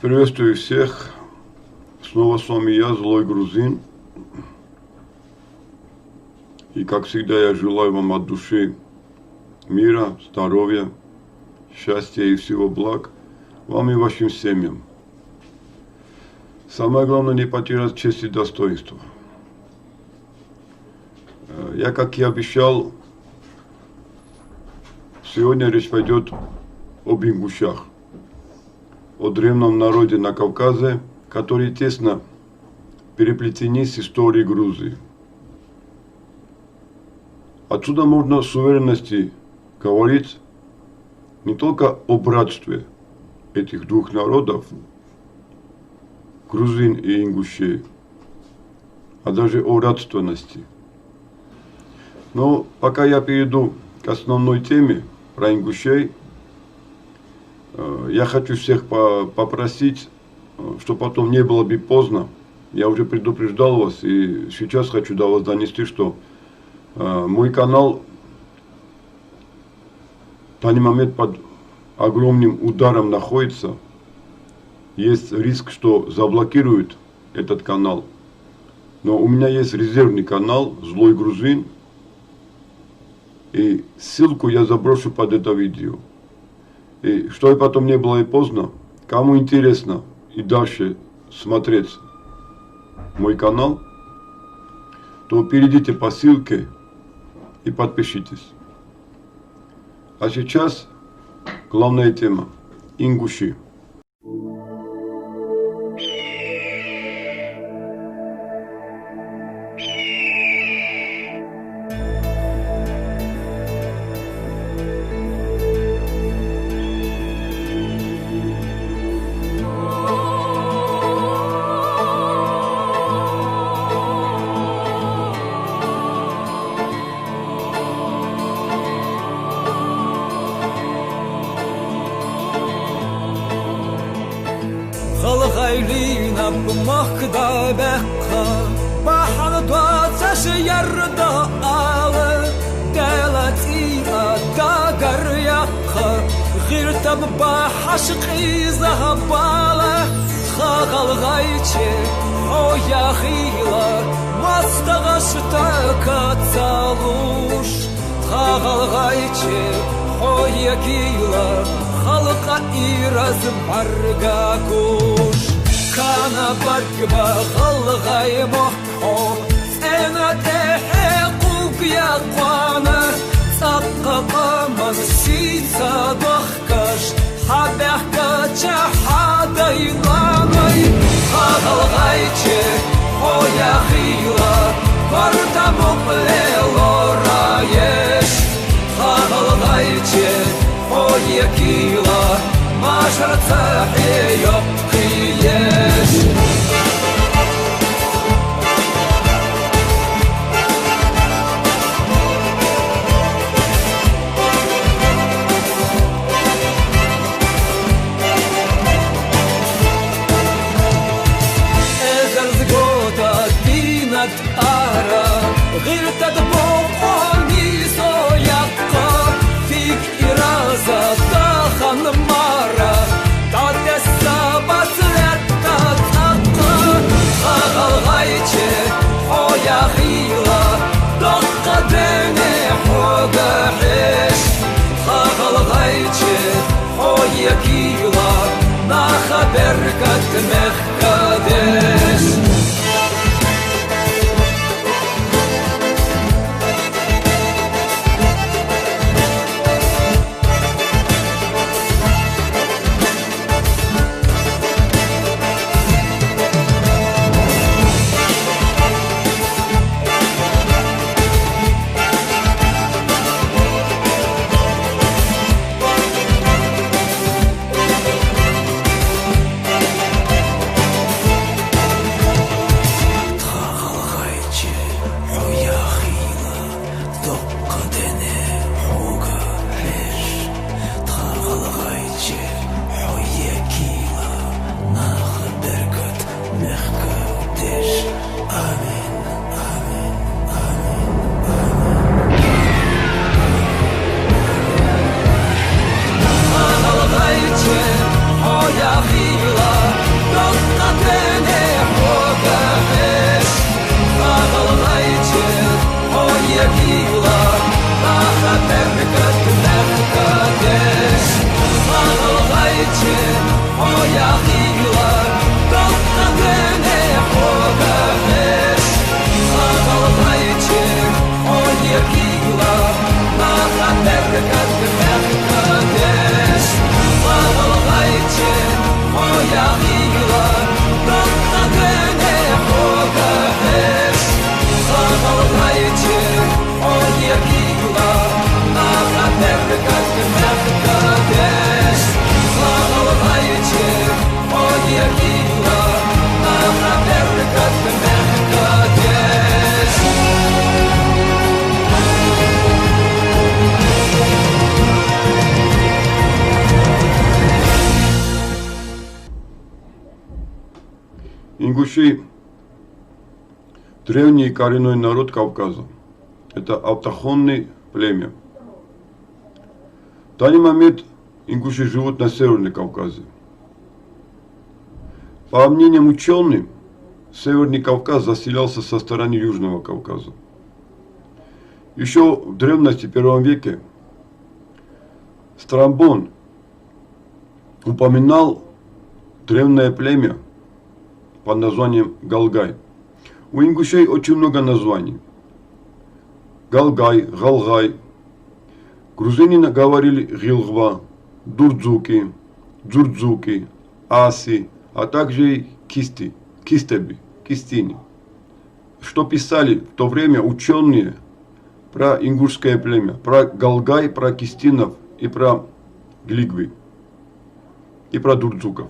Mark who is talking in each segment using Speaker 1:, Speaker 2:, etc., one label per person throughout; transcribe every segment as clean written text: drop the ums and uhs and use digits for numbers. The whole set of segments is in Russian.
Speaker 1: Приветствую всех. Снова с вами я, Злой Грузин. И как всегда я желаю вам от души мира, здоровья, счастья и всего благ вам и вашим семьям. Самое главное не потерять честь и достоинство. Я, как и обещал, сегодня речь пойдет об ингушах, о древнем народе на Кавказе, которые тесно переплетены с историей Грузии. Отсюда можно с уверенностью говорить не только о братстве этих двух народов, грузин и ингушей, а даже о родственности. Но пока я перейду к основной теме про ингушей, я хочу всех попросить, чтобы потом не было бы поздно. Я уже предупреждал вас и сейчас хочу до вас донести, что мой канал в данный момент под огромным ударом находится. Есть риск, что заблокируют этот канал. Но у меня есть резервный канал «Злой Грузин». И ссылку я заброшу под это видео. И чтобы потом не было и поздно, кому интересно и дальше смотреть мой канал, то перейдите по ссылке и подпишитесь. А сейчас главная тема – ингуши.
Speaker 2: خلغيلينا بمخدا بقى بحر دواتش يردا آل دلتي داقر يقى غير تببا حشقي زهبالة خلغيتي هو يا خيلة واستغشتك تالوش خلغيتي هو يا كيلة خلق إيرز برقاكوش كان برقبا خلغي محو أنا تحقو بيقوانا سقط من سيسا ضخكش حبحك جحادا يلاني خلغيتي هو يا خيلة بردا مقليلو رايش خلغيتي هوي كيلا ما شرط يبقيش إذا زقوطة دينة أهرا غير تدبوق ميسو يقى فيك إرازة داخل مرة تعد السبب Oyahila, Toltagene, Hogahesh, Sagalvaiche, Oyakila, Mahaterkat, Mechkadesh, Sagalvaiche, Oyahila, Toltagene, Hogahesh, Sagalvaiche, Oyakila, Mahaterkat, Mechkadesh, Sagalvaiche, Oyakila, Mahaterkat, Mechkadesh.
Speaker 1: Ингуши – древний коренной народ Кавказа. Это автохтонное племя. В данный момент ингуши живут на Северном Кавказе. По мнениям ученых, Северный Кавказ заселялся со стороны Южного Кавказа. Еще в древности, в первом веке, Страмбон упоминал древнее племя под названием Галгай. У ингушей очень много названий. Галгай, Галгай. Грузины говорили Гилгва, Дурдзуки, Джурдзуки, Аси, а также и Кистеби, Кистини. Что писали в то время ученые про ингушское племя, про Галгай, про Кистинов и про Глигви, и про Дурдзуков.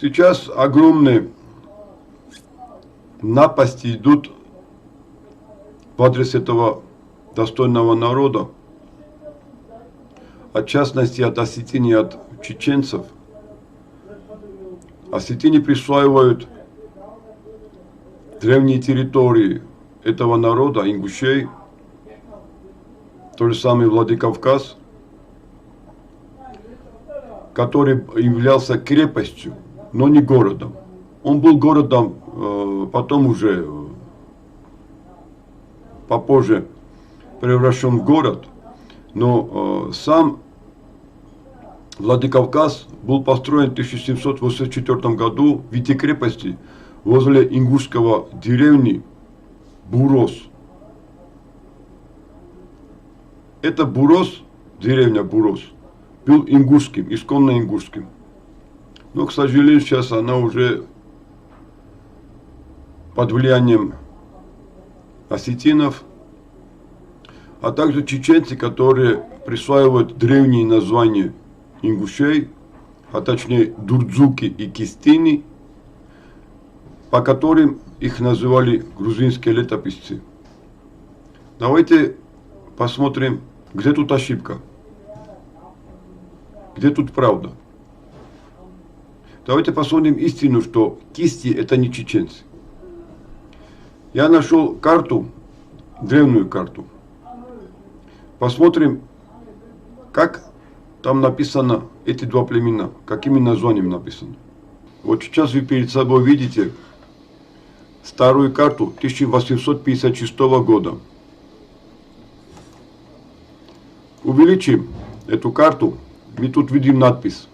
Speaker 1: Сейчас огромные напасти идут в адрес этого достойного народа, от частности от осетин и от чеченцев. Осетины присваивают древние территории этого народа, ингушей, тот же самый Владикавказ, который являлся крепостью, но не городом. Он был городом, потом уже попозже превращен в город, но сам Владикавказ был построен в 1784 году в виде крепости возле ингушского деревни Бурос. Это Бурос, деревня Бурос, был ингушским, исконно ингушским. Но, к сожалению, сейчас она уже под влиянием осетинов, а также чеченцы, которые присваивают древние названия ингушей, а точнее дурдзуки и кистини, по которым их называли грузинские летописцы. Давайте посмотрим, где тут ошибка, где тут правда. Давайте посмотрим истину, что кисти это не чеченцы. Я нашел карту, древнюю карту. Посмотрим, как там написано эти два племена, какими названиями написано. Вот сейчас вы перед собой видите старую карту 1856 года. Увеличим эту карту, мы тут видим надпись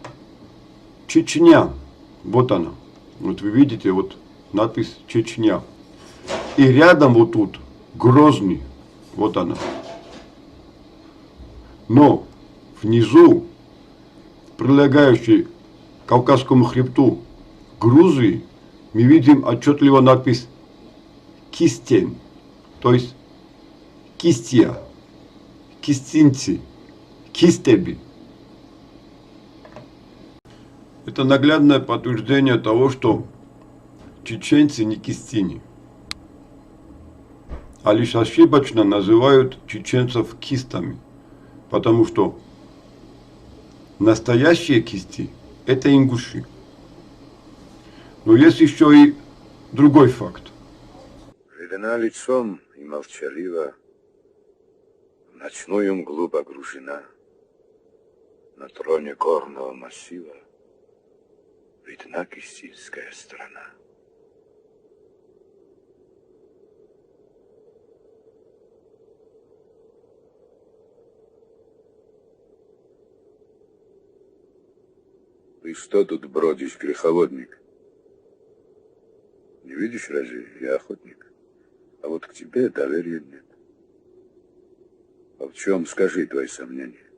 Speaker 1: Чечня. Вот она. Вот вы видите, вот надпись Чечня. И рядом вот тут Грозный. Вот она. Но внизу, прилегающей к Кавказскому хребту Грузии, мы видим отчетливо надпись Кистен, то есть Кистия, Кистинцы, Кистеби. Это наглядное подтверждение того, что чеченцы не кистини, а лишь ошибочно называют чеченцев кистами, потому что настоящие кисти – это ингуши. Но есть еще и другой факт.
Speaker 3: Бледна лицом и молчалива, в ночную мглу погружена, на троне горного массива видна кистильская страна. Ты что тут бродишь, греховодник? Не видишь, разве я охотник? А вот к тебе доверия нет. А в чем, скажи, твои сомнения?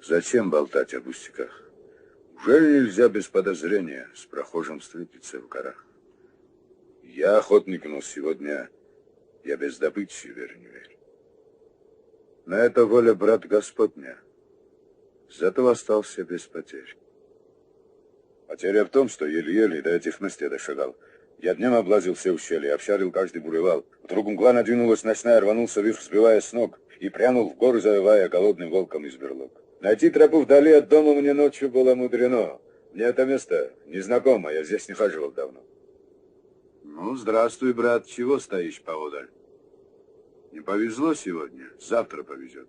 Speaker 3: Зачем болтать о пустяках? Уже нельзя без подозрения с прохожим встретиться в горах? Я охотник, но сегодня я без добычи, верь не верь. На это воля, брат, Господня. Зато остался без потерь. Потеря в том, что еле-еле до этих мест я дошагал. Я днем облазил все ущелья, обшарил каждый буревал. Вдруг мгла надвинулась ночная, рванулся вверх, сбивая с ног, и прянул в горы, завывая голодным волком из берлог. Найти тропу вдали от дома мне ночью было мудрено. Мне это место незнакомо, я здесь не хаживал давно. Ну, здравствуй, брат, чего стоишь поодаль? Не повезло сегодня, завтра повезет.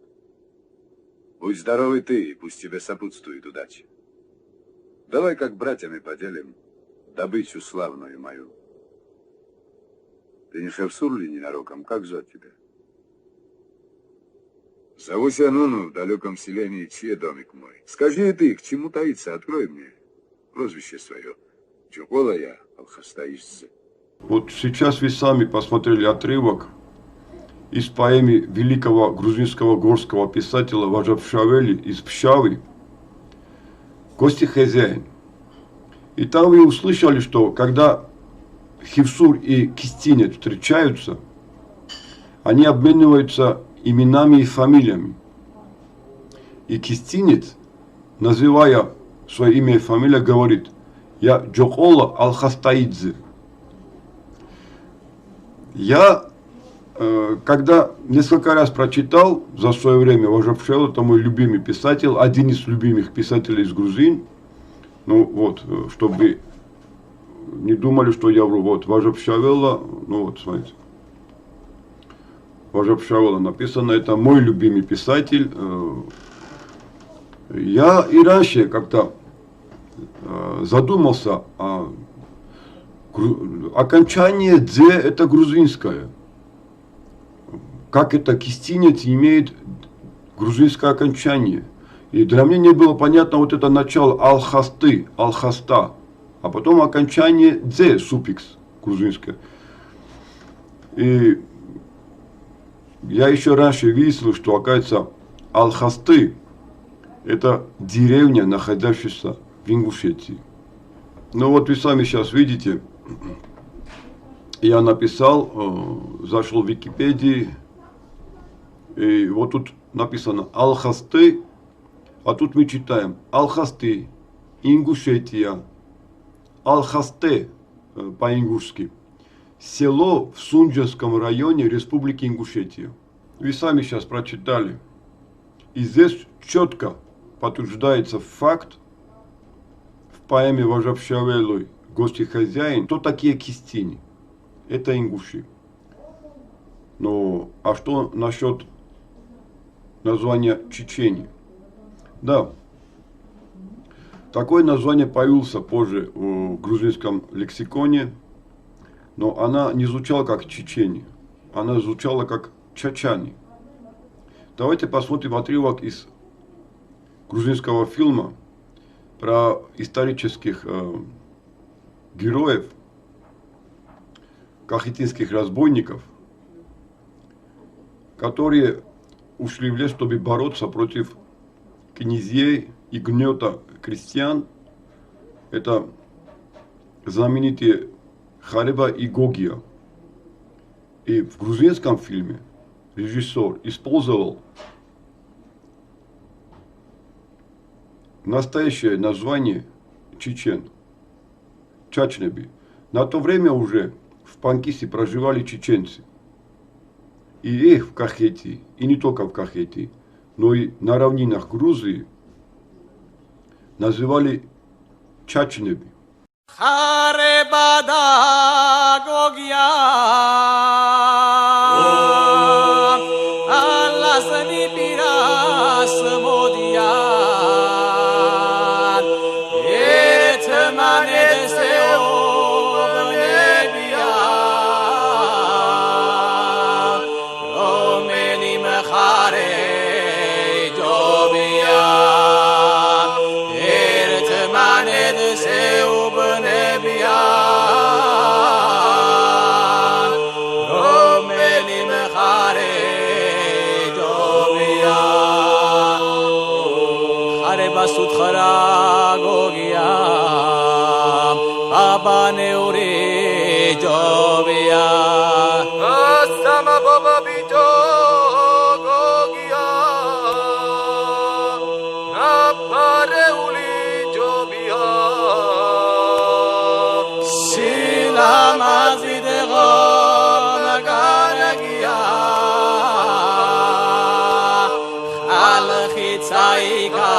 Speaker 3: Будь здоровый ты, и пусть тебе сопутствует удача. Давай как братьями поделим добычу славную мою. Ты не Шевсур ли ненароком? Как звать тебя? Зовусь Ануну, в далеком селении, чей домик мой. Скажи ты, к чему таится, открой мне прозвище свое. Чукола я, алхастаишься.
Speaker 1: Вот сейчас вы сами посмотрели отрывок из поэмы великого грузинского горского писателя Важапшавели из Пшавы «Кости хозяин». И там вы услышали, что когда Хевсур и Кистинец встречаются, они обмениваются именами и фамилиями. И Кистинец, называя свое имя и фамилию, говорит: Я Джокола Алхастаидзе. Я, когда несколько раз прочитал за свое время Важапшевел, это мой любимый писатель, один из любимых писателей из Грузин. Ну вот, чтобы не думали, что я вру. Вот, Важапшевела, ну вот, смотрите. Важапшевела написано, это мой любимый писатель. Я и раньше как-то задумался о окончание «дзе» это грузинское. Как это кистинец имеет грузинское окончание. И для меня не было понятно вот это начало алхасты, алхаста. А потом окончание «дзе», суффикс грузинское. И я еще раньше видел, что, оказывается, Алхасты – это деревня, находящаяся в Ингушетии. Ну вот вы сами сейчас видите, я написал, зашел в Википедию, и вот тут написано Алхасты, а тут мы читаем Алхасты, Ингушетия, Алхасте по-ингушски. Село в Сунджанском районе Республики Ингушетия. Вы сами сейчас прочитали. И здесь четко подтверждается факт в поэме Важапшевелой «Гости хозяин», кто такие кистини. Это ингуши. Ну, а что насчет названия Чечени? Да, такое название появилось позже в грузинском лексиконе. Но она не звучала как чечени, она звучала как чачани. Давайте посмотрим отрывок из грузинского фильма про исторических героев, кахетинских разбойников, которые ушли в лес, чтобы бороться против князей и гнета крестьян. Это знаменитые Хареба и Гогия. И в грузинском фильме режиссер использовал настоящее название чечен. Чачнеби. На то время уже в Панкисе проживали чеченцы. И их в Кахетии, и не только в Кахетии, но и на равнинах Грузии называли Чачнеби.
Speaker 2: Хаrebada Gogya Allah sani piras modia etmane deseo nebia romeli mkhare jobia etmane deseo Sut khara gogia abane uri jovia sama baba bito gogia apare uli jovia sila mazid gona garagia al khitsaika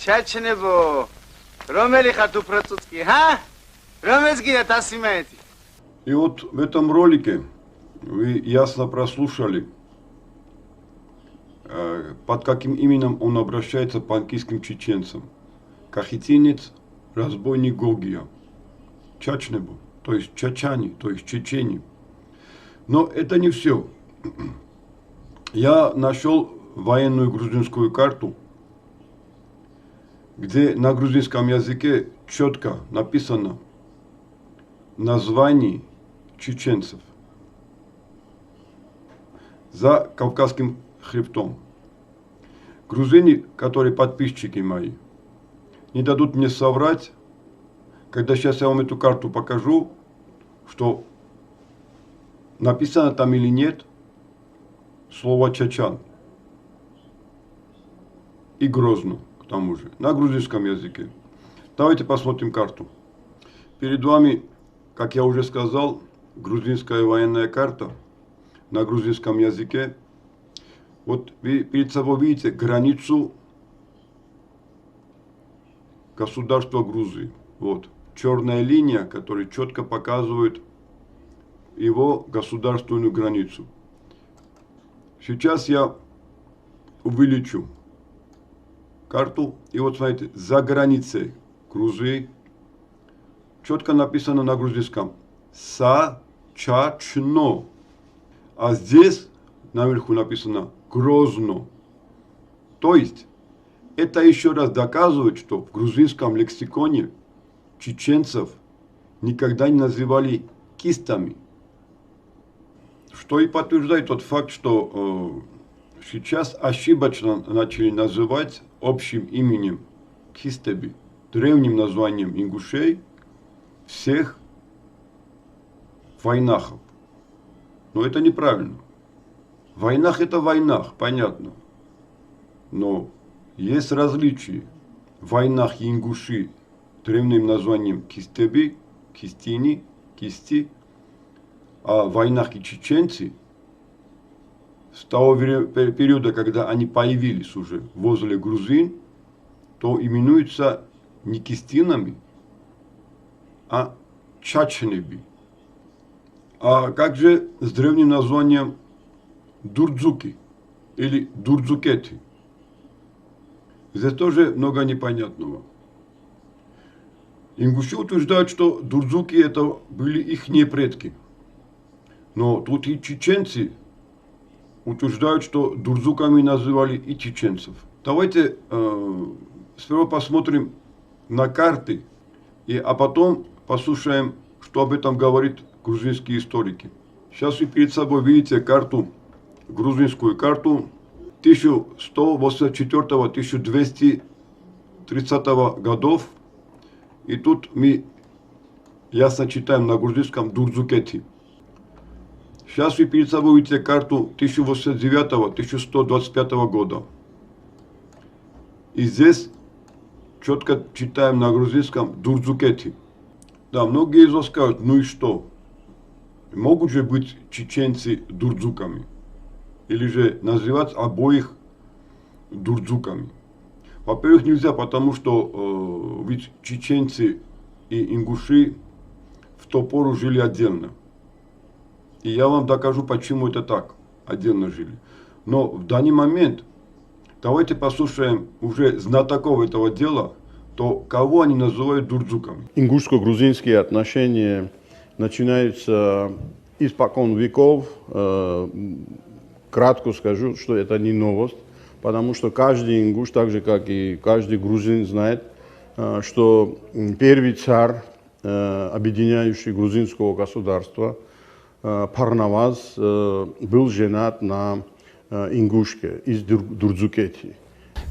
Speaker 4: Чачнебо, ромели хату процуцки, ха? Ромецкий тасимаете.
Speaker 1: И вот в этом ролике вы ясно прослушали, под каким именем он обращается к панкийским чеченцам. Кахетинец, разбойник Гогия. Чачнебо, то есть чачани, то есть чечени. Но это не все. Я нашел военную грузинскую карту где на грузинском языке четко написано название чеченцев за Кавказским хребтом. Грузины, которые подписчики мои, не дадут мне соврать, когда сейчас я вам эту карту покажу, что написано там или нет слово чачан и Грозно, к тому же, на грузинском языке. Давайте посмотрим карту. Перед вами, как я уже сказал, грузинская военная карта на грузинском языке. Вот вы перед собой видите границу государства Грузии. Вот черная линия, которая четко показывает его государственную границу. Сейчас я увеличу карту. И вот смотрите, за границей Грузии четко написано на грузинском Са-Ча-Чно. А здесь наверху написано Грозно. То есть, это еще раз доказывает, что в грузинском лексиконе чеченцев никогда не называли кистами. Что и подтверждает тот факт, что сейчас ошибочно начали называть общим именем кистеби, древним названием ингушей, всех войнахов. Но это неправильно. Войнах это войнах, понятно. Но есть различия. Войнах и ингуши древним названием кистеби, кистини, кисти, а войнах и чеченцы с того периода, когда они появились уже возле грузин, то именуются не кистинами, а чачнеби. А как же с древним названием дурдзуки или дурдзукети? Здесь тоже много непонятного. Ингуши утверждают, что дурдзуки это были их предки. Но тут и чеченцы утверждают, что дурдзуками называли и чеченцев. Давайте сперва посмотрим на карты, а потом послушаем, что об этом говорят грузинские историки. Сейчас вы перед собой видите карту, грузинскую карту 1184-1230 годов. И тут мы ясно читаем на грузинском Дурдзукети. Сейчас вы перед собой видите карту 1089-1125 года. И здесь четко читаем на грузинском Дурдзукети. Да, многие из вас скажут, ну и что? Могут же быть чеченцы дурдзуками? Или же называть обоих дурдзуками? Во-первых, нельзя, потому что ведь чеченцы и ингуши в ту пору жили отдельно. И я вам докажу, почему это так, отдельно жили. Но в данный момент, давайте послушаем уже знатоков этого дела, то кого они называют дурдзуками.
Speaker 5: Ингушско-грузинские отношения начинаются испокон веков. Кратко скажу, что это не новость, потому что каждый ингуш, так же как и каждый грузин, знает, что первый царь, объединяющий грузинского государства, Парнаваз, был женат на ингушке из Дурдзукети.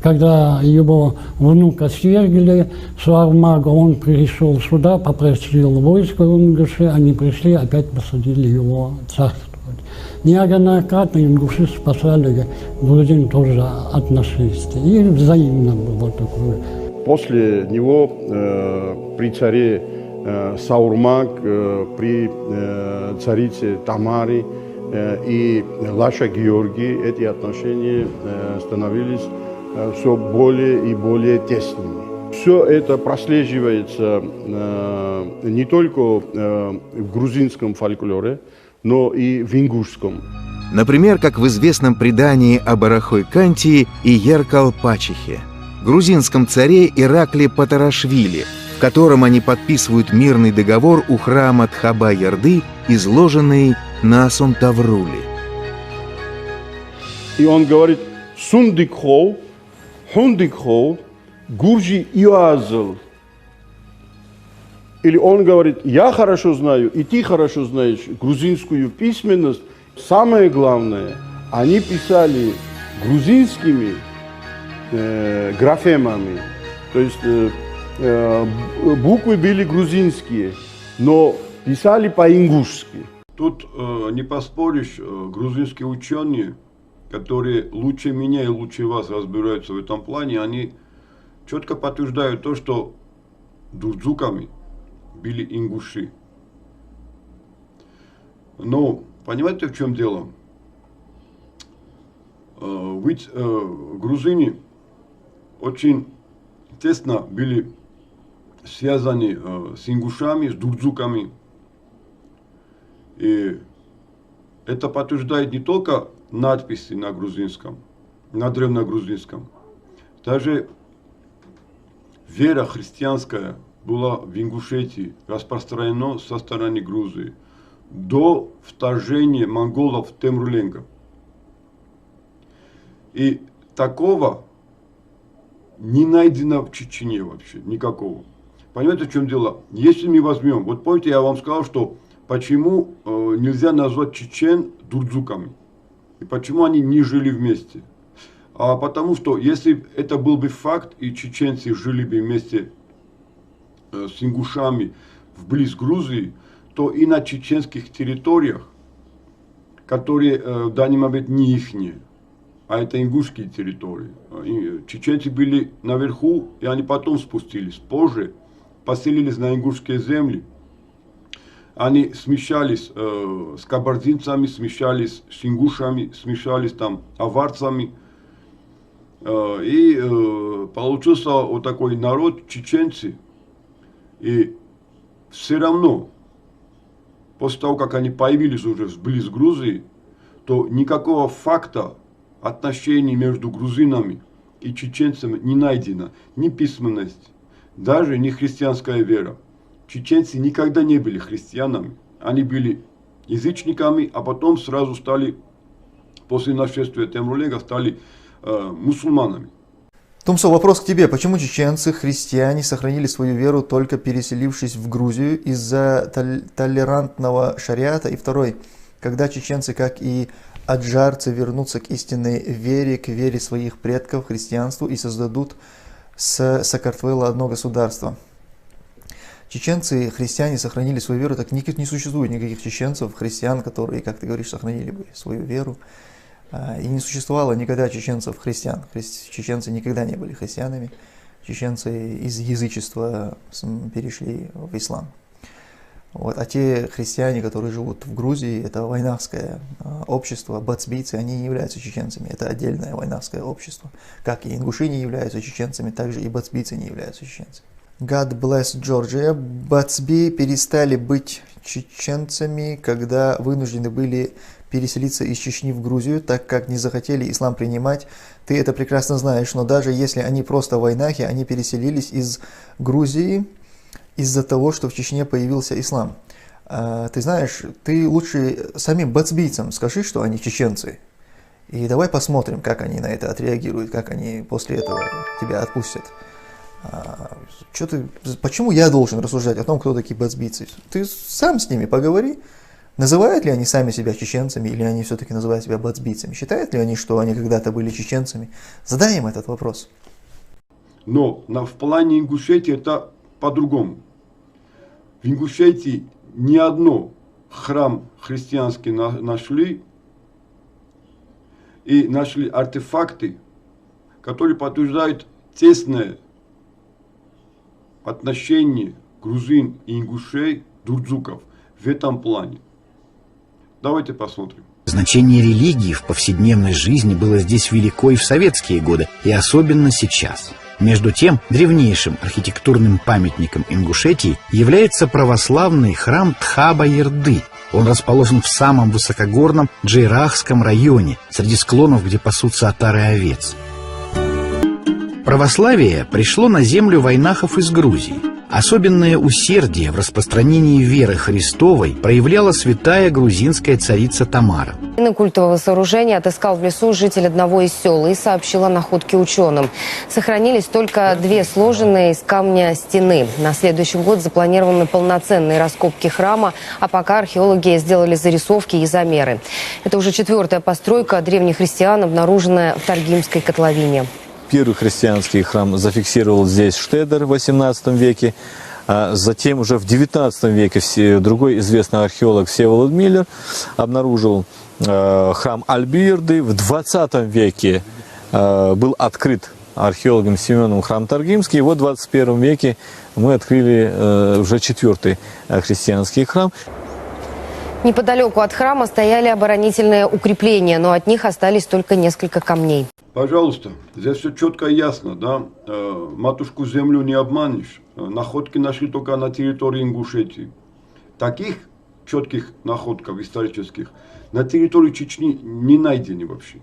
Speaker 6: Когда его внука свергли, Суармага, он пришел сюда, попросил войско в ингуши, они пришли, опять посадили его царствовать. Неоднократно ингуши спасали грузин тоже от нашествия. И взаимно было такое.
Speaker 5: После него при царе Саурмаг, при царице Тамаре и Лаша Георгий эти отношения становились все более и более тесными. Все это прослеживается не только в грузинском фольклоре, но и в ингушском.
Speaker 7: Например, как в известном предании об Арахой-Кантии и Еркал-Пачихе, грузинском царе Иракле Патарашвили, в котором они подписывают мирный договор у храма Тхаба-Ярды, изложенный на Асунтавруле.
Speaker 5: И он говорит: «Сундикхол, хундикхол, Гуржи Иоазл. Или он говорит, я хорошо знаю, и ты хорошо знаешь грузинскую письменность. Самое главное, они писали грузинскими графемами. То есть буквы были грузинские, но писали по-ингушски.
Speaker 1: Тут не поспоришь, грузинские ученые, которые лучше меня и лучше вас разбираются в этом плане, они четко подтверждают то, что дурдзуками были ингуши. Но понимаете, в чем дело? Ведь грузины очень тесно были связаны с ингушами, с дурдзуками. И это подтверждает не только надписи на грузинском, на древногрузинском. Даже вера христианская была в Ингушетии распространена со стороны Грузии до вторжения монголов в Темрюленга. И такого не найдено в Чечне вообще, никакого. Понимаете, в чем дело? Если мы возьмем, вот помните, я вам сказал, что почему нельзя назвать чечен дурдзуками? И почему они не жили вместе? А потому что, если это был бы факт, и чеченцы жили бы вместе с ингушами вблизи Грузии, то и на чеченских территориях, которые в данный момент не ихние, а это ингушские территории. Чеченцы были наверху, и они потом спустились. Позже поселились на ингушские земли. Они смешались с кабардинцами, смешались с ингушами, смешались там аварцами. И получился вот такой народ, чеченцы. И все равно, после того, как они появились уже вблизи Грузии, то никакого факта отношений между грузинами и чеченцами не найдено. Ни письменность, даже не христианская вера. Чеченцы никогда не были христианами. Они были язычниками, а потом сразу стали, после нашествия Темрюленга, стали мусульманами.
Speaker 8: Тумсо, вопрос к тебе. Почему чеченцы, христиане, сохранили свою веру, только переселившись в Грузию из-за толерантного шариата? И второй, когда чеченцы, как и аджарцы, вернутся к истинной вере, к вере своих предков, христианству, и создадут с Сакартвело одно государство? Чеченцы, христиане сохранили свою веру, так не существует никаких чеченцев, христиан, которые, как ты говоришь, сохранили бы свою веру. И не существовало никогда чеченцев-христиан. Чеченцы никогда не были христианами. Чеченцы из язычества перешли в ислам. Вот. А те христиане, которые живут в Грузии, это вайнахское общество, бацбийцы, они не являются чеченцами. Это отдельное вайнахское общество. Как и ингуши не являются чеченцами, так же и бацбийцы не являются чеченцами. God bless Georgia. Бацби перестали быть чеченцами, когда вынуждены были переселиться из Чечни в Грузию, так как не захотели ислам принимать. Ты это прекрасно знаешь, но даже если они просто вайнахи, они переселились из Грузии из-за того, что в Чечне появился ислам. Ты знаешь, ты лучше самим бацбийцам скажи, что они чеченцы. И давай посмотрим, как они на это отреагируют, как они после этого тебя отпустят. Почему я должен рассуждать о том, кто такие бацбийцы? Ты сам с ними поговори. Называют ли они сами себя чеченцами, или они все-таки называют себя бацбийцами? Считают ли они, что они когда-то были чеченцами? Задай им этот вопрос.
Speaker 1: Но в плане Ингушетии это по-другому. В Ингушетии ни одно храм христианский нашли, и нашли артефакты, которые подтверждают тесное отношение грузин и ингушей, дурдзуков в этом плане. Давайте посмотрим.
Speaker 9: Значение религии в повседневной жизни было здесь велико и в советские годы, и особенно сейчас. Между тем, древнейшим архитектурным памятником Ингушетии является православный храм Тхаба-Ерды. Он расположен в самом высокогорном Джейрахском районе, среди склонов, где пасутся отары овец. Православие пришло на землю вайнахов из Грузии. Особенное усердие в распространении веры Христовой проявляла святая грузинская царица Тамара.
Speaker 10: Культового сооружения отыскал в лесу житель одного из сел и сообщил о находке ученым. Сохранились только 2 сложенные из камня стены. На следующий год запланированы полноценные раскопки храма, а пока археологи сделали зарисовки и замеры. Это уже 4-я постройка древних христиан, обнаруженная в Таргимской котловине.
Speaker 11: Первый христианский храм зафиксировал здесь Штедер в 18 веке. А затем уже в 19 веке другой известный археолог Всеволод Миллер обнаружил храм Альбирды. В 20 веке был открыт археологом Семеном храм Таргимский. И вот в 21 веке мы открыли уже 4-й христианский храм.
Speaker 10: Неподалеку от храма стояли оборонительные укрепления, но от них остались только несколько камней.
Speaker 1: Пожалуйста, здесь все четко и ясно, да? Матушку землю не обманешь. Находки нашли только на территории Ингушетии. Таких четких находков исторических на территории Чечни не найдены вообще.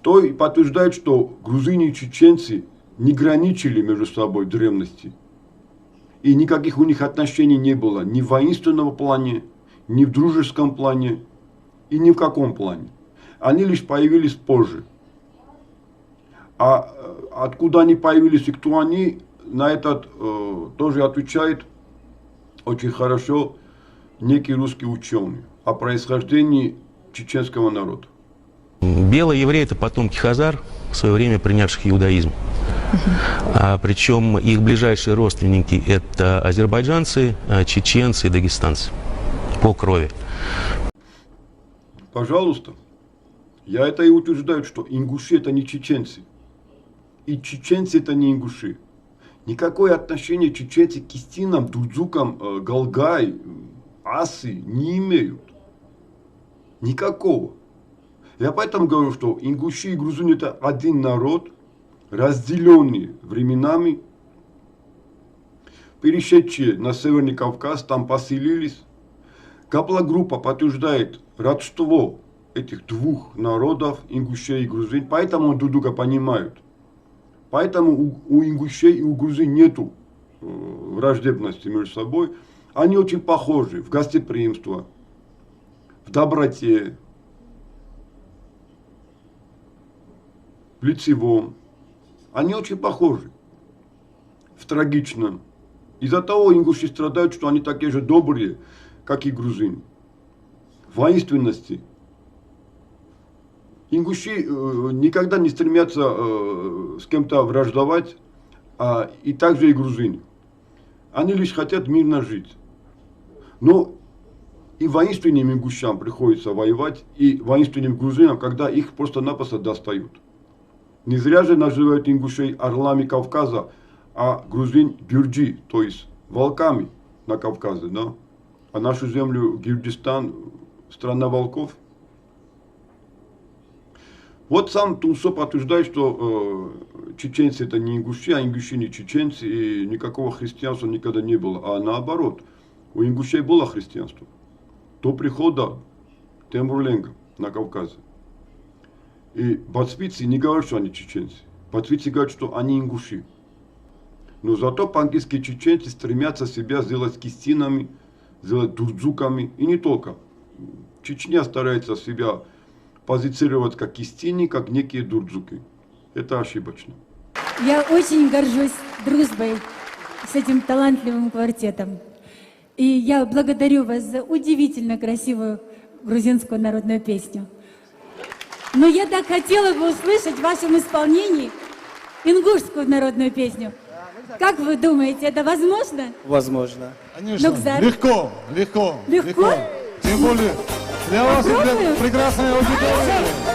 Speaker 1: То и подтверждает, что грузины и чеченцы не граничили между собой в древности. И никаких у них отношений не было ни в воинственном плане, ни в дружеском плане, и ни в каком плане. Они лишь появились позже. А откуда они появились и кто они, на этот тоже отвечает очень хорошо некий русский ученый о происхождении чеченского народа.
Speaker 12: Белые евреи – это потомки хазар, в свое время принявших иудаизм. Причем их ближайшие родственники – это азербайджанцы, чеченцы и дагестанцы по крови.
Speaker 1: Пожалуйста. Я это и утверждаю, что ингуши это не чеченцы. И чеченцы это не ингуши. Никакое отношение чеченцы к кистинам, дудзукам, галгай, асы не имеют. Никакого. Я поэтому говорю, что ингуши и грузины это один народ, разделенные временами, перешедшие на Северный Кавказ, там поселились. Гаплогруппа подтверждает родство этих 2 народов, ингушей и грузин, поэтому друг друга понимают. Поэтому у ингушей и у грузин нету враждебности между собой. Они очень похожи в гостеприимстве, в доброте, в лицевом. Они очень похожи в трагичном. Из-за того ингуши страдают, что они такие же добрые, как и грузины. В воинственности. Ингуши никогда не стремятся с кем-то враждовать, и также и грузины. Они лишь хотят мирно жить. Но и воинственным ингушам приходится воевать, и воинственным грузинам, когда их просто-напросто достают. Не зря же называют ингушей орлами Кавказа, а грузин гюрджи, то есть волками на Кавказе, да? А нашу землю Гюрджистан – страна волков. Вот сам Тумсо подтверждает, что чеченцы это не ингуши, а ингуши не чеченцы, и никакого христианства никогда не было. А наоборот, у ингушей было христианство до прихода Темурленга на Кавказе. И бацвицы не говорят, что они чеченцы. Бацвицы говорят, что они ингуши. Но зато пангисские чеченцы стремятся себя сделать кистинами, сделать дурдзуками, и не только. Чечня старается себя позиционировать как кистини, как некие дурдзуки. Это ошибочно.
Speaker 13: Я очень горжусь дружбой с этим талантливым квартетом. И я благодарю вас за удивительно красивую грузинскую народную песню. Но я так хотела бы услышать в вашем исполнении ингушскую народную песню. Как вы думаете, это возможно?
Speaker 14: Возможно.
Speaker 13: Конечно.
Speaker 14: Легко.
Speaker 13: Легко?
Speaker 14: Тем более для вас и для прекрасной аудитории.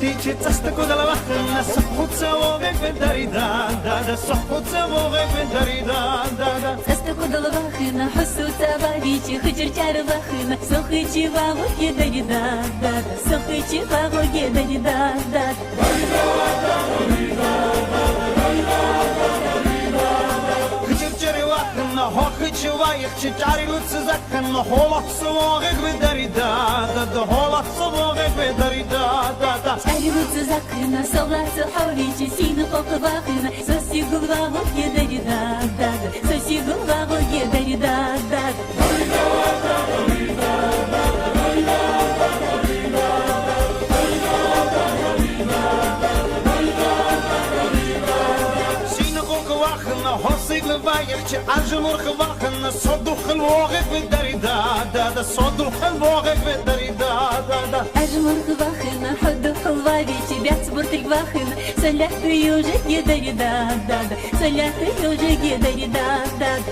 Speaker 2: Tiče casta kodala vahna Sohutsa vogek vendari da Sohutsa vogek vendari da
Speaker 15: Casta kodala vahna Husuta vavici Hıcırcar vahna Sohici vago gedari da Sohici vago gedari da
Speaker 2: Hıcırcar vahna Hohici شوايخ شجاري لتزكن محولك صواغك بدري دادا هولك صواغك بدري دادا
Speaker 15: شاري لتزكن صلاة حوري سين فوق باخنا سوسي قلبه يدري دادا سوسي قلبه يدري دادا
Speaker 2: حصيق لبايخ عجمر خواخن صدوخ الواغك بدري دادا صدوخ الواغك بدري دادا
Speaker 15: أجمر خواخن حدو حواري بيت برتك باخن سلاح يوجد يدري دادا سلاح يوجد يدري دادا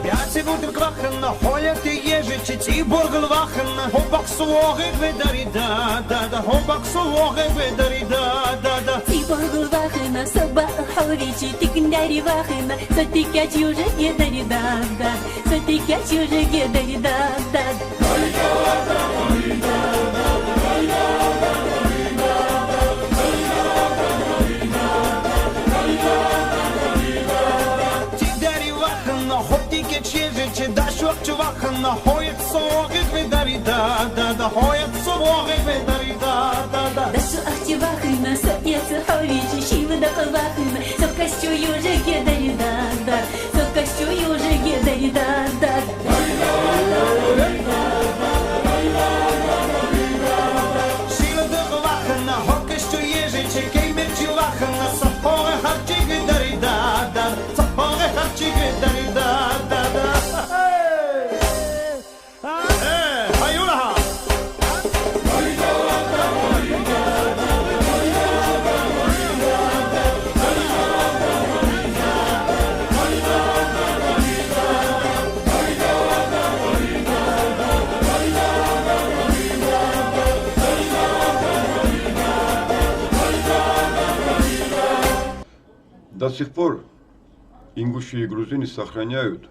Speaker 2: بياتي برتك باخن حويتي يجي تي برغ الواخن هوبك صواغك بدري دادا هوبك صواغك بدري دادا
Speaker 15: تي برغ الواخن صبا حوري تكنداري واخن ستيكات يوجد يدري دادا ستيكات يوجد يدري دادا
Speaker 2: داش وقت وقتنا هويت صواغك بدري دادا هويت صواغك بدري دادا
Speaker 15: داش وقت وقتنا سقيت حوري شيب دق وقتنا سكشو يوجد يدري دادا سكشو يوجد يدري دادا
Speaker 2: شيب دق وقتنا هكشو يجي كيمتي وقتنا صفوغ هرجي بدري دادا صفوغ هرجي بدري دادا
Speaker 1: До сих пор ингуши и грузины сохраняют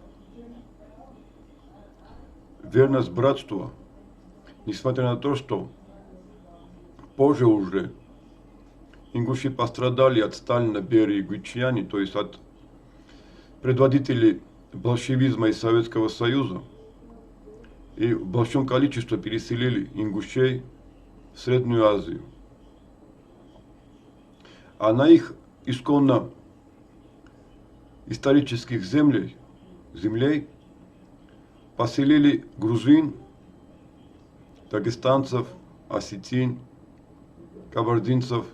Speaker 1: верность братству, несмотря на то, что позже уже ингуши пострадали от Сталина, Берии и Гуччиани, то есть от предводителей большевизма и Советского Союза, и в большом количестве переселили ингушей в Среднюю Азию. А на их исконно исторических землей поселили грузин, дагестанцев, осетин, кабардинцев.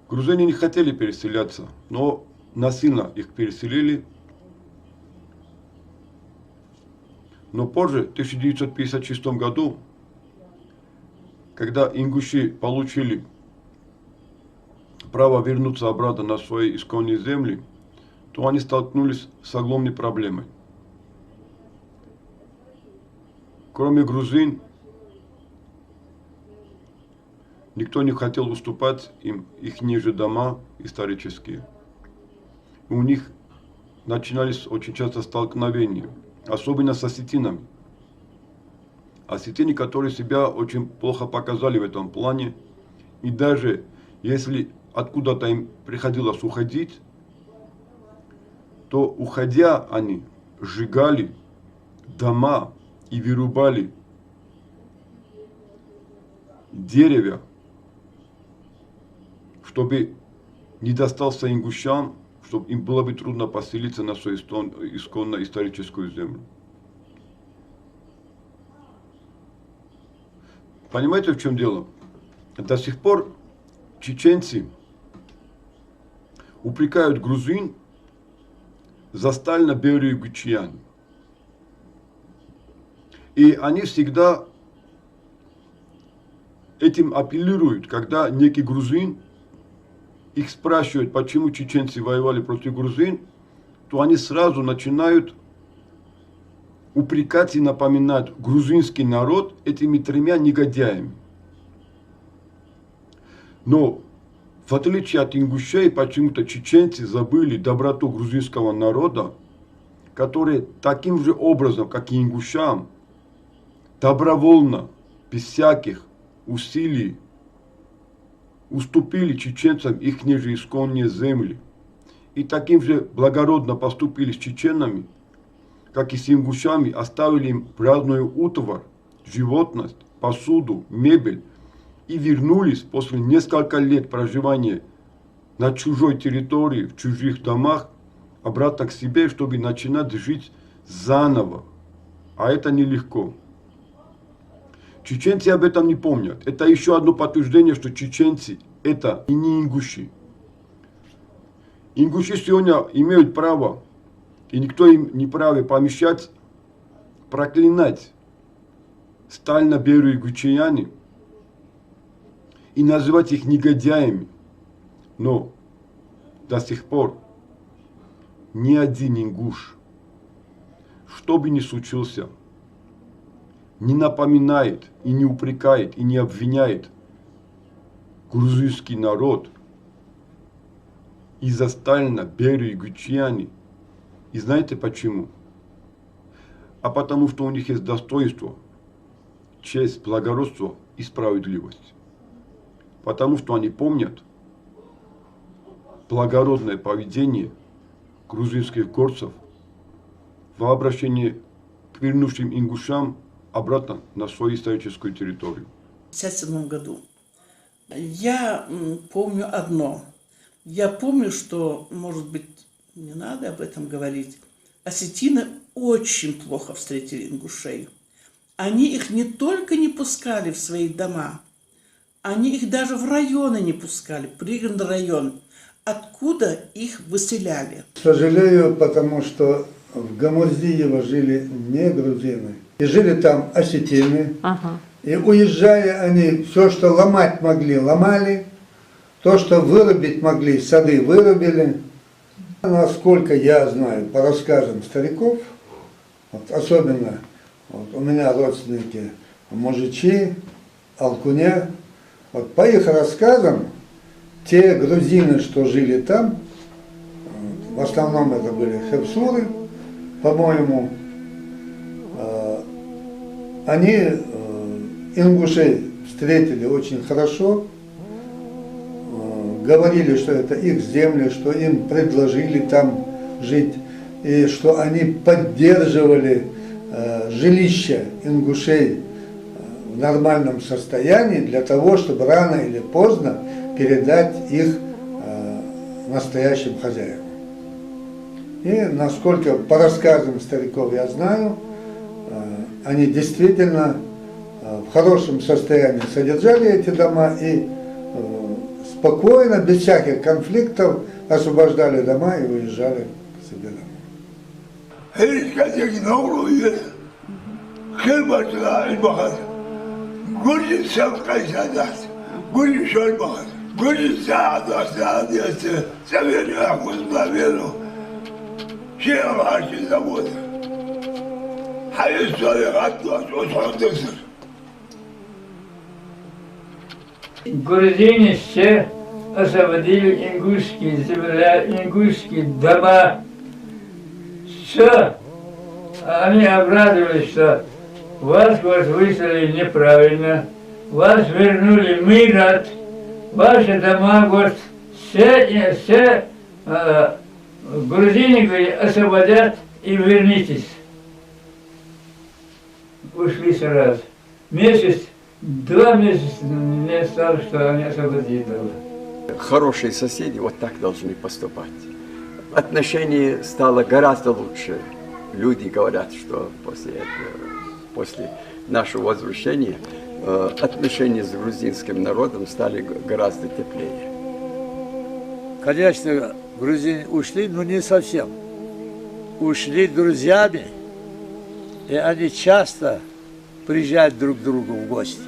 Speaker 1: Грузины не хотели переселяться, но насильно их переселили. Но позже, в 1956 году, когда ингуши получили право вернуться обратно на свои исконные земли, то они столкнулись с огромной проблемой. Кроме грузин, никто не хотел уступать им их ниже дома исторические. И у них начинались очень часто столкновения, особенно с осетинами. Осетины, которые себя очень плохо показали в этом плане, и даже если откуда-то им приходилось уходить, то, уходя, они сжигали дома и вырубали деревья, чтобы не достался ингушам, чтобы им было бы трудно поселиться на свою исконно историческую землю. Понимаете, в чем дело? До сих пор чеченцы упрекают грузин за Сталина, Берию и Гуччиани. И они всегда этим апеллируют, когда некий грузин их спрашивает, почему чеченцы воевали против грузин, то они сразу начинают упрекать и напоминать грузинский народ этими тремя негодяями. Но в отличие от ингушей, почему-то чеченцы забыли доброту грузинского народа, который таким же образом, как и ингушам, добровольно, без всяких усилий, уступили чеченцам их же исконные земли. И таким же благородно поступили с чеченами, как и с ингушами, оставили им праздную утварь, животность, посуду, мебель и вернулись после нескольких лет проживания на чужой территории, в чужих домах, обратно к себе, чтобы начинать жить заново. А это нелегко. Чеченцы об этом не помнят. Это еще одно подтверждение, что чеченцы это и не ингуши. Ингуши сегодня имеют право, и никто им не праве помешать, проклинать стально-белые и называть их негодяями. Но до сих пор ни один ингуш, что бы ни случился, не напоминает и не упрекает и не обвиняет грузинский народ из-за Сталина, Берии, Гуччиани. И знаете почему? А потому что у них есть достоинство, честь, благородство и справедливость. Потому что они помнят благородное поведение грузинских горцев в обращении к вернувшим ингушам обратно на свою историческую территорию.
Speaker 16: В 1957 году я помню одно. Я помню, что, может быть, не надо об этом говорить, осетины очень плохо встретили ингушей. Они их не только не пускали в свои дома, они их даже в районы не пускали, пригородный район, откуда их выселяли.
Speaker 17: Сожалею, потому что в Гамурзиево жили не грузины, и жили там осетины. И уезжая они, все, что ломать могли, ломали, то, что вырубить могли, сады вырубили. Насколько я знаю, по рассказам стариков, вот особенно вот у меня родственники мужичи, алкуня, вот по их рассказам, те грузины, что жили там, в основном это были хепсуры, по-моему, они ингушей встретили очень хорошо, говорили, что это их земли, что им предложили там жить, и что они поддерживали жилища ингушей в нормальном состоянии для того, чтобы рано или поздно передать их настоящим хозяевам. И насколько по рассказам стариков я знаю, они действительно в хорошем состоянии содержали эти дома и спокойно, без всяких конфликтов освобождали дома и уезжали к себе домой.
Speaker 18: Грузины все освободили ингушские земля, ингушские дома. Все. Они обрадовались, что вас выселили неправильно, вас вернули, мы рад, ваши дома, все грузины, говорит, освободят и вернитесь. Ушли сразу. Месяц, 2 месяца не стало, что они освободили.
Speaker 19: Хорошие соседи вот так должны поступать. Отношение стало гораздо лучше. Люди говорят, что после нашего возвращения отношения с грузинским народом стали гораздо теплее.
Speaker 20: Конечно, грузины ушли, но не совсем. Ушли друзьями, и они часто приезжают друг к другу в гости.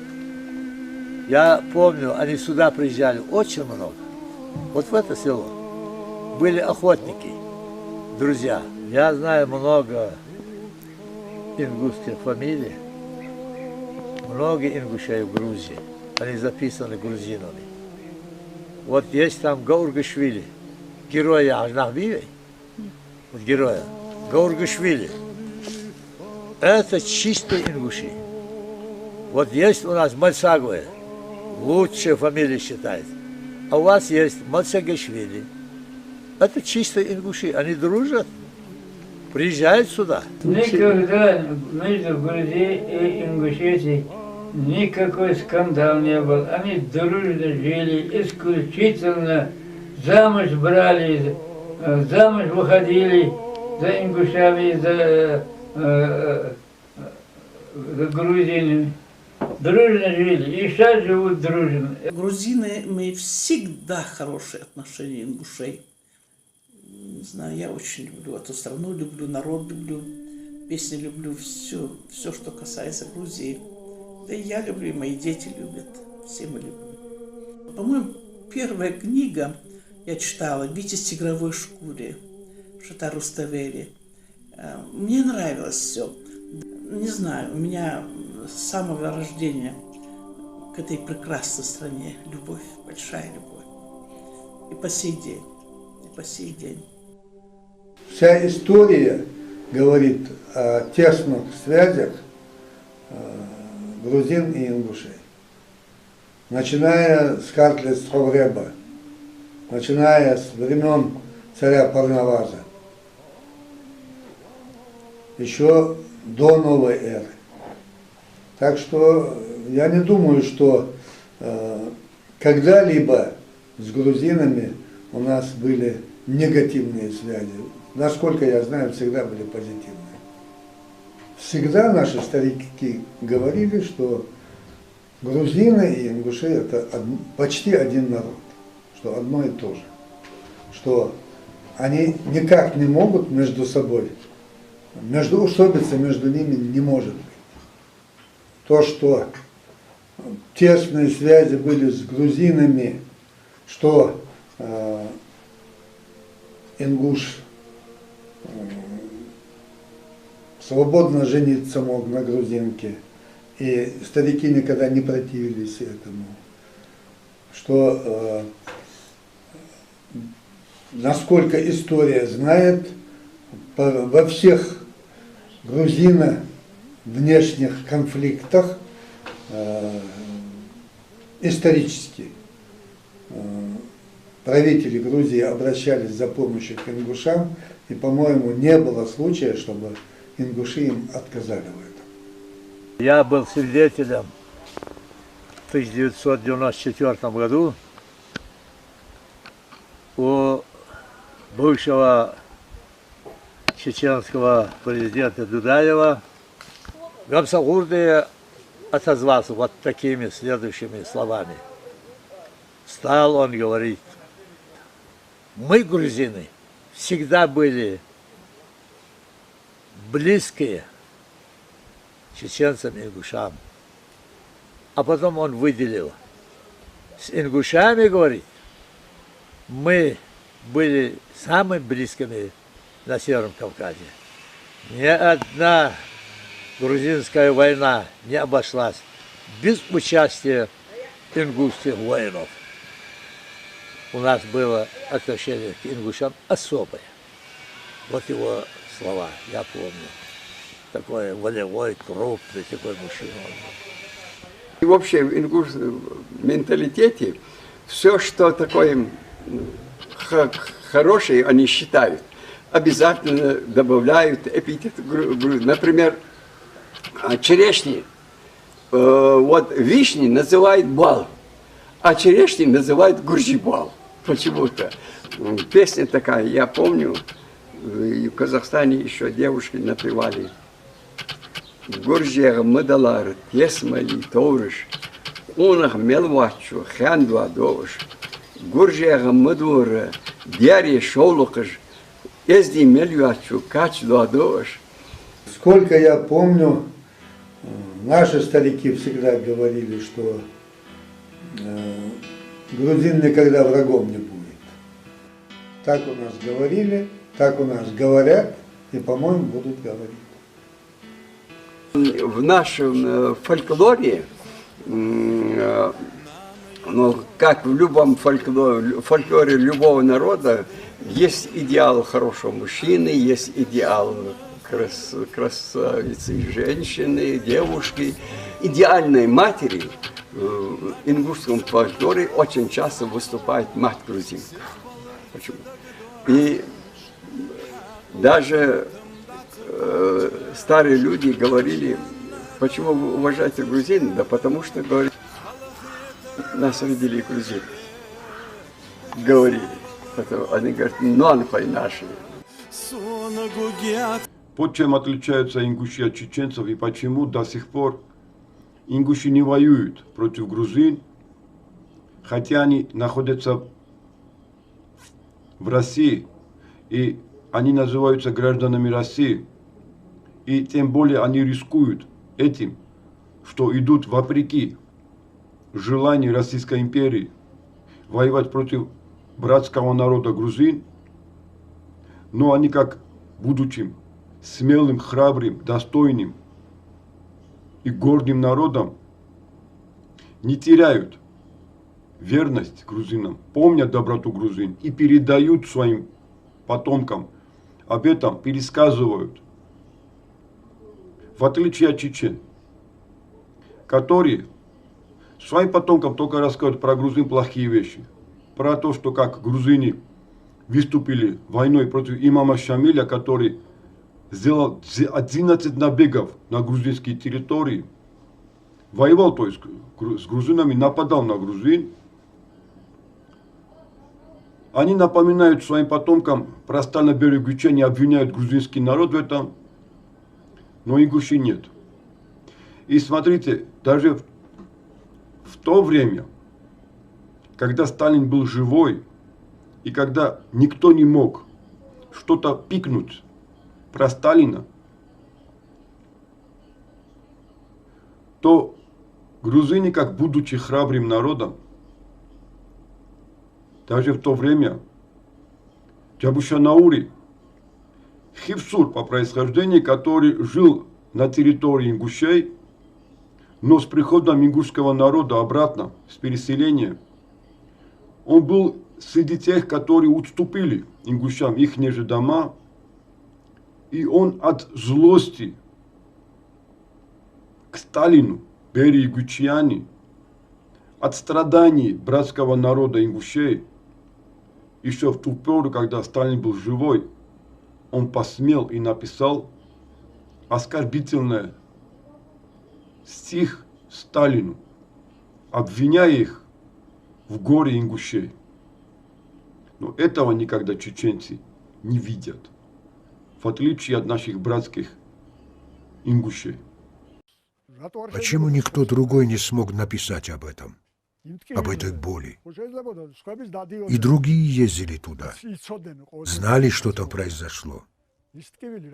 Speaker 20: Я помню, они сюда приезжали очень много. Вот в это село. Были охотники, друзья. Я знаю много ингушских фамилий, много ингушей в Грузии. Они записаны грузинами. Вот есть там Гаургашвили, героя Ахнахбиевой, вот героя, Гаургашвили. Это чистые ингуши. Вот есть у нас Мальсаговые, лучшая фамилия считается. а у вас есть Мацагашвили. Это чисто ингуши, они дружат, приезжают сюда.
Speaker 18: Никогда между Грузией и Ингушетией никакой скандал не был. Они дружно жили, исключительно замуж брали, замуж выходили за ингушами, за грузинами. Дружно жили, и сейчас живут дружно.
Speaker 16: Грузины, мы всегда хорошие отношения ингушей. Не знаю, я очень люблю эту страну, люблю народ, люблю песни, люблю все, что касается Грузии. Да и я люблю, и мои дети любят, все мы любим. По-моему, первая книга я читала «Витязь в тигровой шкуре» Шата Руставели. Мне нравилось все. Не знаю, у меня с самого рождения к этой прекрасной стране любовь, большая любовь. И по сей день, и по сей день.
Speaker 17: Вся история говорит о тесных связях грузин и ингушей. Начиная с Картлес Ховреба, начиная с времен царя Парнаваза, еще до новой эры. Так что я не думаю, что когда-либо с грузинами у нас были негативные связи. Насколько я знаю, всегда были позитивные. Всегда наши старики говорили, что грузины и ингуши это почти один народ, что одно и то же, что они никак не могут между собой, междоусобица между ними не может быть. То, что тесные связи были с грузинами, что ингуш свободно жениться мог на грузинке, и старики никогда не противились этому, что насколько история знает, во всех грузино-внешних конфликтах исторически правители Грузии обращались за помощью к ингушам, и, по-моему, не было случая, чтобы ингуши им отказали в этом.
Speaker 20: Я был свидетелем в 1994 году у бывшего чеченского президента Дудаева. Гамсагурды отозвался вот такими следующими словами. Стал он говорить: мы, грузины, всегда были близкие чеченцам и ингушам. А потом он выделил: с ингушами, говорит, мы были самыми близкими на Северном Кавказе. Ни одна грузинская война не обошлась без участия ингушских воинов. У нас было отношение к ингушам особое. Вот его слова, я помню. Такой волевой, крупный такой мужчина.
Speaker 19: И вообще в ингушском менталитете все, что такое хорошее, они считают, обязательно добавляют эпитет. Например, черешни. Вот вишни называют бал, а черешни называют гуржибал. Почему-то. Песня такая, я помню, в Казахстане еще девушки напевали. Гуржега мадалар, тесмали тоурыш, унах мелвачу, хандва довыш. Гуржега мадура, дяри шоулукыш, езди мельвачу, кач довыш.
Speaker 17: Сколько я помню, наши старики всегда говорили, что грузин никогда врагом не будет. Так у нас говорили, так у нас говорят и, по-моему, будут говорить.
Speaker 19: В нашем фольклоре, ну, как в любом фольклоре любого народа, есть идеал хорошего мужчины, есть идеал красавицы, женщины, девушки, идеальной матери, в ингушском фольклоре очень часто выступает мать грузинка. Почему? И даже старые люди говорили, почему вы уважаете грузин? Да потому что, говорят, нас родили грузины. Говорили. Они говорят, нонпай наши.
Speaker 1: Вот чем отличаются ингуши от чеченцев и почему до сих пор ингуши не воюют против грузин, хотя они находятся в России, и они называются гражданами России, и тем более они рискуют этим, что идут вопреки желанию Российской империи воевать против братского народа грузин, но они, как будучи смелым, храбрым, достойным и гордым народом, не теряют верность грузинам, помнят доброту грузин и передают своим потомкам, об этом пересказывают. В отличие от чечен, которые своим потомкам только рассказывают про грузин плохие вещи, про то, что как грузины выступили войной против имама Шамиля, который сделал 11 набегов на грузинские территории, воевал, то есть с грузинами, нападал на грузин. Они напоминают своим потомкам про сталиноберегучение, обвиняют грузинский народ в этом, но ингуши нет. И смотрите, даже в то время, когда Сталин был живой, и когда никто не мог что-то пикнуть про Сталина, то грузины, как будучи храбрым народом, даже в то время Джабушанаури, хивсур по происхождению, который жил на территории ингушей, но с приходом ингушского народа обратно, с переселения, он был среди тех, которые уступили ингушам их же дома, и он от злости к Сталину, Берии Гучьяне, от страданий братского народа ингушей, еще в ту пору, когда Сталин был живой, он посмел и написал оскорбительный стих Сталину, обвиняя их в горе ингушей. Но этого никогда чеченцы не видят, в отличие от наших братских ингушей.
Speaker 21: Почему никто другой не смог написать об этом, об этой боли? И другие ездили туда, знали, что там произошло.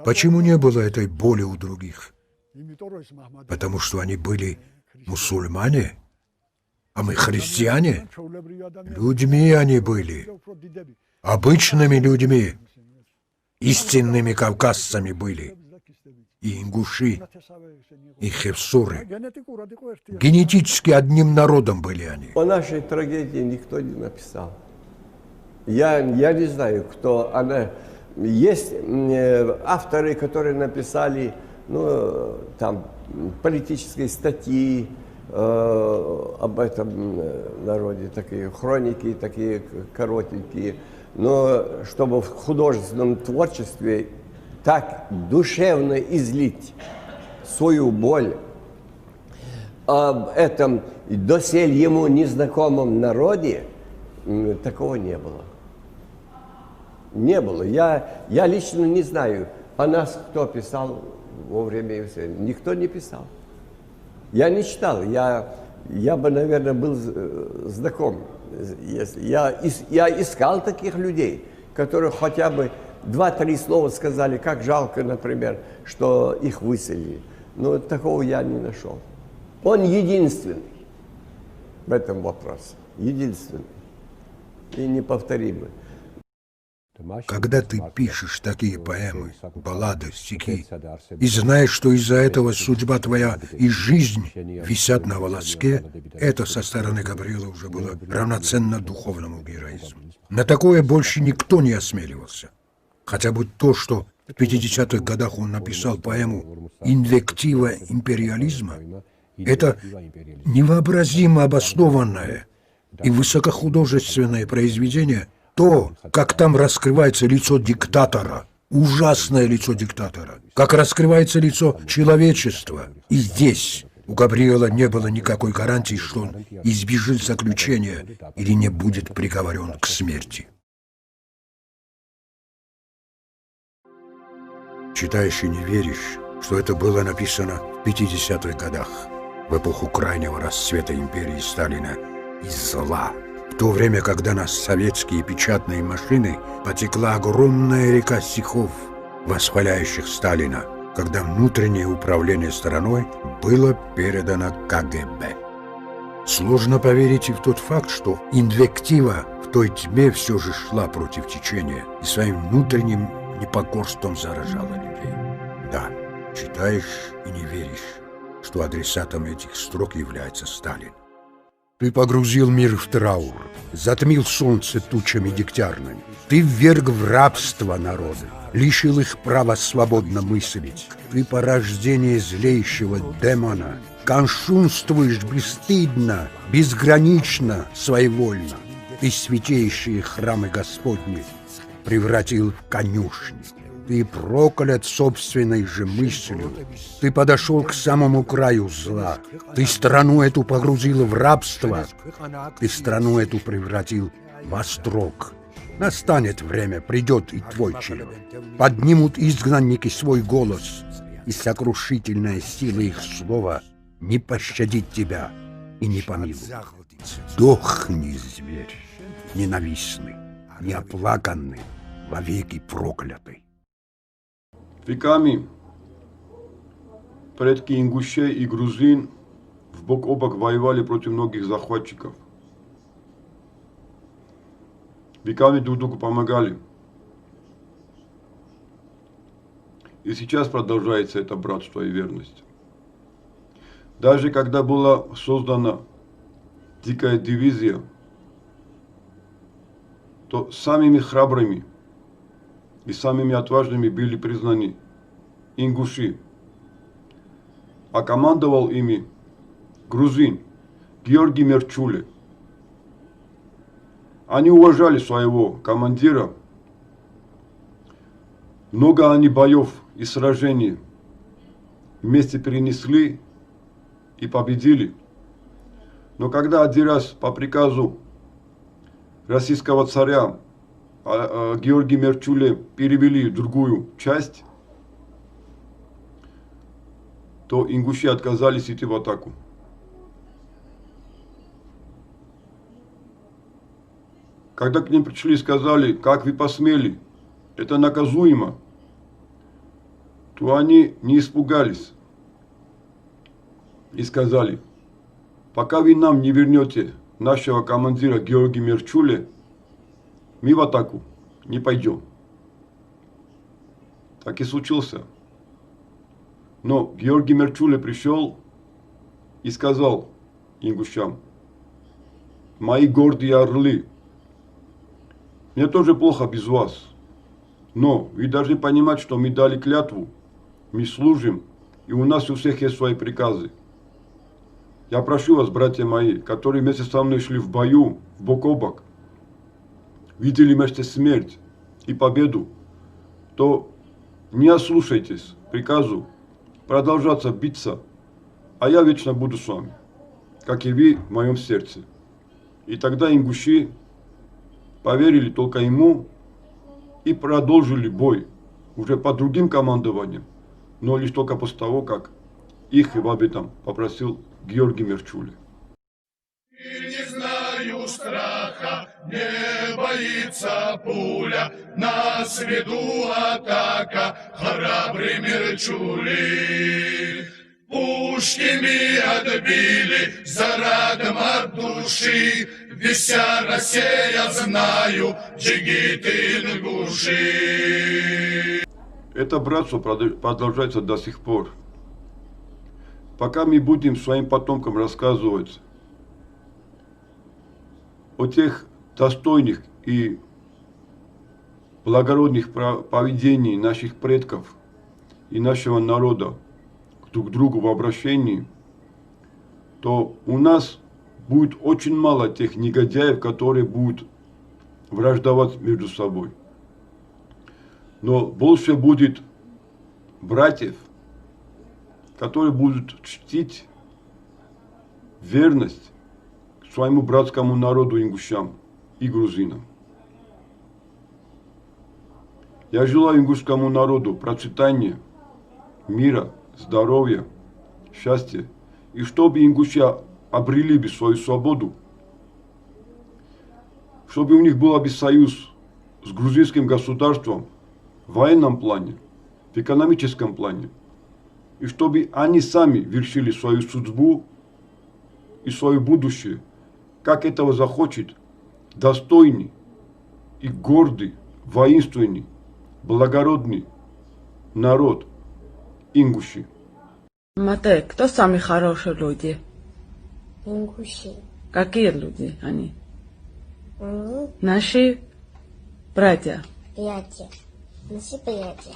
Speaker 21: Почему не было этой боли у других? Потому что они были мусульмане, а мы христиане. Людьми они были, обычными людьми, истинными кавказцами были. И ингуши, и хевсуры. Генетически одним народом были они.
Speaker 19: О нашей трагедии никто не написал. Я не знаю, кто она. Есть авторы, которые написали, ну, там, политические статьи об этом народе, такие хроники, такие коротенькие. Но чтобы в художественном творчестве так душевно излить свою боль об этом доселе ему незнакомом народе, такого не было. Не было. Я лично не знаю, о нас кто писал во время Евсея. Никто не писал. Я не читал. Я бы, наверное, был знаком. Я искал таких людей, которые хотя бы 2-3 слова сказали, как жалко, например, что их выселили. Но такого я не нашел. Он единственный в этом вопросе. Единственный. И неповторимый.
Speaker 21: Когда ты пишешь такие поэмы, баллады, стихи, и знаешь, что из-за этого судьба твоя и жизнь висят на волоске, это со стороны Габриэла уже было равноценно духовному героизму. На такое больше никто не осмеливался. Хотя бы то, что в 50-х годах он написал поэму «Инвектива империализма», Это невообразимо обоснованное и высокохудожественное произведение. То, как там раскрывается лицо диктатора, ужасное лицо диктатора, как раскрывается лицо человечества. И здесь у Габриэла не было никакой гарантии, что он избежит заключения или не будет приговорен к смерти. Читаешь и не веришь, что это было написано в 50-х годах, в эпоху крайнего расцвета империи Сталина из зла. В то время, когда на советские печатные машины потекла огромная река стихов, восхваляющих Сталина, когда внутреннее управление страной было передано КГБ. Сложно поверить и в тот факт, что инвектива в той тьме все же шла против течения и своим внутренним непокорством заражала людей. Да, читаешь и не веришь, что адресатом этих строк является Сталин. Ты погрузил мир в траур, затмил солнце тучами дегтярными. Ты вверг в рабство народы, лишил их права свободно мыслить. Ты порождение злейшего демона, кощунствуешь бесстыдно, безгранично, своевольно. Ты святейшие храмы Господни превратил в конюшни. Ты проклят собственной же мыслью. Ты подошел к самому краю зла. Ты страну эту погрузил в рабство. Ты страну эту превратил в острог. Настанет время, придет и твой черед. Поднимут изгнанники свой голос, и сокрушительная сила их слова не пощадит тебя и не помилует. Дохни, зверь, ненавистный, неоплаканный, вовеки проклятый.
Speaker 1: Веками предки ингушей и грузин в бок о бок воевали против многих захватчиков. Веками друг другу помогали. И сейчас продолжается это братство и верность. Даже когда была создана дикая дивизия, то самыми храбрыми и самыми отважными были признаны ингуши, а командовал ими грузин Георгий Мерчуле. Они уважали своего командира, много они боев и сражений вместе перенесли и победили. Но когда один раз по приказу российского царя Георгий Мерчуле перевели в другую часть, то ингуши отказались идти в атаку. Когда к ним пришли и сказали, как вы посмели, это наказуемо, то они не испугались и сказали, пока вы нам не вернете нашего командира Георгия Мерчуле, мы в атаку не пойдем. Так и случился. Но Георгий Мерчуле пришел и сказал ингушам, мои гордые орлы, мне тоже плохо без вас, но вы должны понимать, что мы дали клятву, мы служим, и у нас у всех есть свои приказы. Я прошу вас, братья мои, которые вместе со мной шли в бою, в бок о бок, видели вместе смерть и победу, то не ослушайтесь приказу продолжаться биться, а я вечно буду с вами, как и вы в моем сердце. И тогда ингуши поверили только ему и продолжили бой, уже под другим командованием, но лишь только после того, как их об этом попросил Георгий Мерчуле.
Speaker 3: Не знаю страха, не боится пуля, нас веду атака, храбрый Мерчули. Пушки мы отбили, зарадом от души, вся Россия знаю, джигит ингуши.
Speaker 1: Это братство продолжается до сих пор. Пока мы будем своим потомкам рассказывать о тех достойных и благородных поведений наших предков и нашего народа друг к другу в обращении, то у нас будет очень мало тех негодяев, которые будут враждовать между собой. Но больше будет братьев, которые будут чтить верность к своему братскому народу ингушам и грузинам. Я желаю ингушскому народу процветания, мира, здоровья, счастья, и чтобы ингуши обрели бы свою свободу, чтобы у них был бы союз с грузинским государством в военном плане, в экономическом плане, и чтобы они сами вершили свою судьбу и свое будущее, как этого захочет достойный и гордый, воинственный, благородный народ ингуши.
Speaker 4: Мате, кто самые хорошие люди?
Speaker 22: Ингуши.
Speaker 4: Какие люди они? Наши братья.
Speaker 22: Приятели. Наши приятели.